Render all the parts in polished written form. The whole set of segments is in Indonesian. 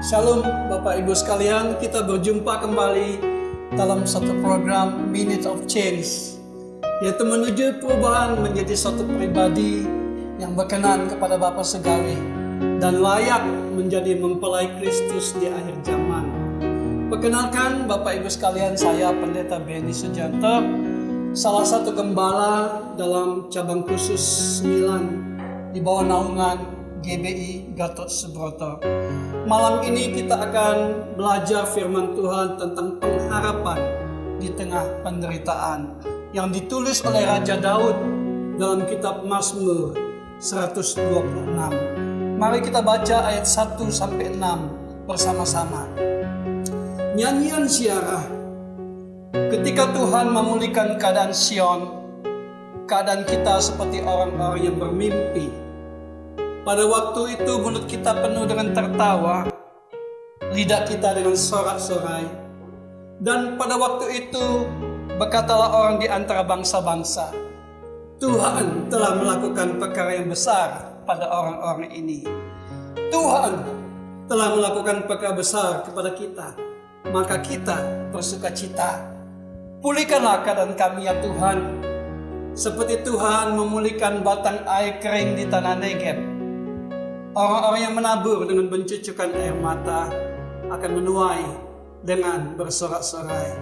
Shalom Bapak Ibu sekalian, kita berjumpa kembali dalam satu program Minute of Change, yaitu menuju perubahan menjadi suatu pribadi yang berkenan kepada Bapa Surgawi dan layak menjadi mempelai Kristus di akhir zaman. Perkenalkan Bapak Ibu sekalian, saya Pendeta Benny Sujanto, salah satu gembala dalam cabang khusus 9 di bawah naungan GBI Gatot Subroto. Malam ini kita akan belajar firman Tuhan tentang pengharapan di tengah penderitaan yang ditulis oleh Raja Daud dalam kitab Mazmur 126. Mari kita baca ayat 1 sampai 6 bersama-sama. Nyanyian ziarah. Ketika Tuhan memulihkan keadaan Sion, keadaan kita seperti orang-orang yang bermimpi. Pada waktu itu mulut kita penuh dengan tertawa, lidah kita dengan sorak-sorai. Dan pada waktu itu berkatalah orang di antara bangsa-bangsa, Tuhan telah melakukan perkara yang besar pada orang-orang ini. Tuhan telah melakukan perkara besar kepada kita, maka kita bersukacita. Pulihkanlah keadaan kami ya Tuhan, seperti Tuhan memulihkan batang air kering di tanah Negeb. Orang-orang yang menabur dengan mencucurkan air mata akan menuai dengan bersorak-sorai.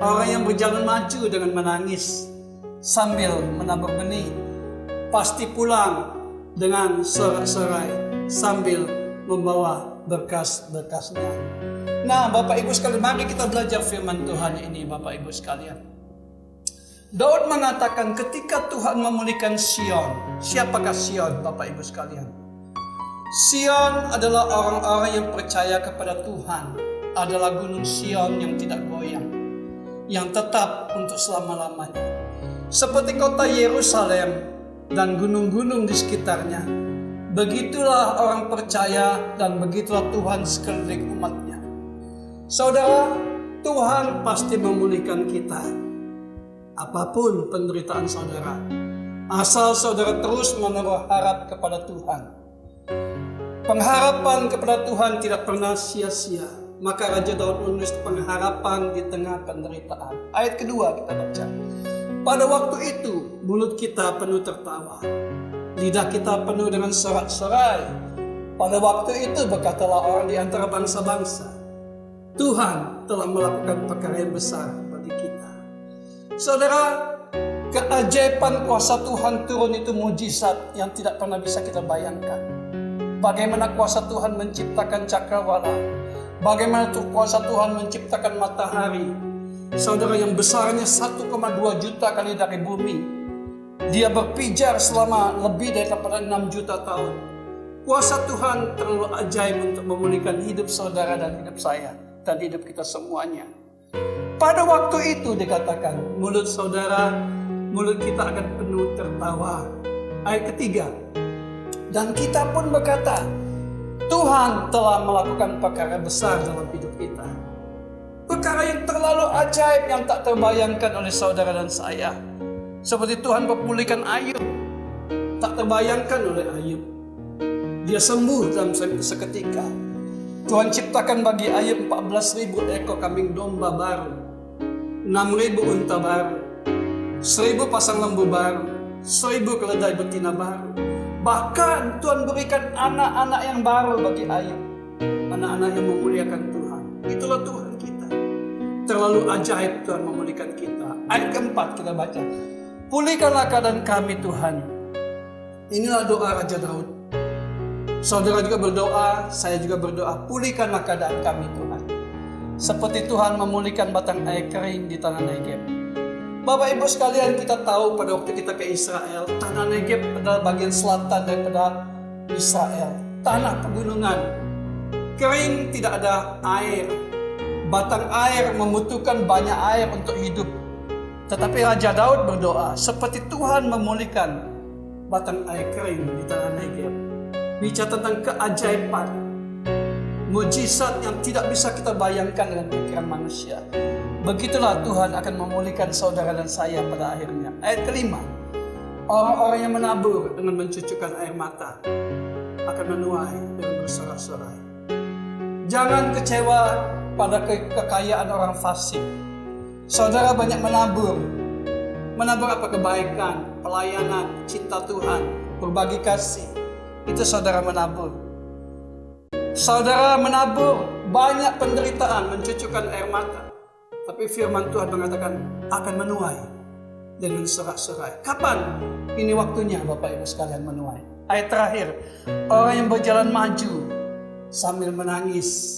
Orang yang berjalan maju dengan menangis sambil menabur benih pasti pulang dengan sorak-sorai sambil membawa berkas-berkasnya. Nah, Bapak Ibu sekalian, mari kita belajar firman Tuhan ini, Bapak Ibu sekalian. Daud mengatakan ketika Tuhan memulihkan Sion. Siapakah Sion, Bapak Ibu sekalian? Sion adalah orang-orang yang percaya kepada Tuhan, adalah gunung Sion yang tidak goyang, yang tetap untuk selama-lamanya. Seperti kota Yerusalem dan gunung-gunung di sekitarnya, begitulah orang percaya dan begitulah Tuhan sekeliling umatnya. Saudara, Tuhan pasti memulihkan kita. Apapun penderitaan saudara, asal saudara terus menaruh harap kepada Tuhan. Pengharapan kepada Tuhan tidak pernah sia-sia. Maka Raja Daud menulis pengharapan di tengah penderitaan. Ayat kedua kita baca. Pada waktu itu mulut kita penuh tertawa, lidah kita penuh dengan sorak-sorai. Pada waktu itu berkatalah orang di antara bangsa-bangsa, Tuhan telah melakukan perkara yang besar bagi kita. Saudara, keajaiban kuasa Tuhan turun itu mujizat yang tidak pernah bisa kita bayangkan. Bagaimana kuasa Tuhan menciptakan cakrawala, bagaimana kuasa Tuhan menciptakan matahari, saudara, yang besarnya 1,2 juta kali dari bumi. Dia berpijar selama lebih daripada 6 juta tahun. Kuasa Tuhan terlalu ajaib untuk memulihkan hidup saudara dan hidup saya dan hidup kita semuanya. Pada waktu itu dikatakan mulut saudara, mulut kita akan penuh tertawa. Ayat ketiga. Dan kita pun berkata, Tuhan telah melakukan perkara besar dalam hidup kita. Perkara yang terlalu ajaib yang tak terbayangkan oleh saudara dan saya. Seperti Tuhan memulihkan Ayub. Tak terbayangkan oleh Ayub. Dia sembuh dalam seketika. Tuhan ciptakan bagi Ayub 14.000 ekor kambing domba baru, 6.000 unta baru, 1.000 pasang lembu baru, 1.000 keledai betina baru. Bahkan Tuhan berikan anak-anak yang baru bagi Ayub. Anak-anak yang memuliakan Tuhan. Itulah Tuhan kita. Terlalu ajaib Tuhan memulihkan kita. Ayat keempat kita baca. Pulihkanlah keadaan kami Tuhan. Inilah doa Raja Daud. Saudara juga berdoa, saya juga berdoa. Pulihkanlah keadaan kami Tuhan. Seperti Tuhan memulihkan batang air kering di tanah Negeb. Bapak Ibu sekalian, kita tahu pada waktu kita ke Israel, tanah Negeb adalah bagian selatan daripada Israel. Tanah pegunungan, kering, tidak ada air. Batang air membutuhkan banyak air untuk hidup. Tetapi Raja Daud berdoa, seperti Tuhan memulihkan batang air kering di tanah Negeb. Bicara tentang keajaiban, mujizat yang tidak bisa kita bayangkan dengan pikiran manusia. Begitulah Tuhan akan memulihkan saudara dan saya pada akhirnya. Ayat kelima. Orang-orang yang menabur dengan mencucurkan air mata akan menuai dengan bersorak-sorai. Jangan kecewa pada kekayaan orang fasik. Saudara banyak menabur. Menabur apa? Kebaikan, pelayanan, cinta Tuhan, berbagi kasih. Itu saudara menabur. Saudara menabur banyak penderitaan, mencucurkan air mata. Tapi firman Tuhan mengatakan akan menuai dengan sorak-sorai. Kapan? Ini waktunya Bapak Ibu sekalian menuai. Ayat terakhir, orang yang berjalan maju sambil menangis,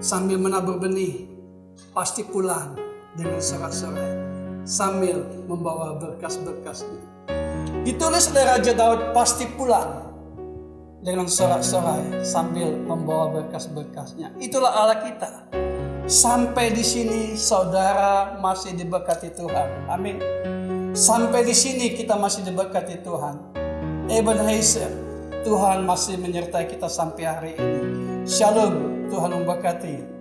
sambil menabur benih, pasti pulang dengan sorak-sorai, sambil membawa berkas-berkasnya. Ditulis oleh Raja Daud, pasti pulang dengan sorak-sorai sambil membawa berkas-berkasnya. Itulah Allah kita. Sampai di sini saudara masih diberkati Tuhan. Amin. Sampai di sini kita masih diberkati Tuhan. Ebenezer, Tuhan masih menyertai kita sampai hari ini. Shalom, Tuhan memberkati.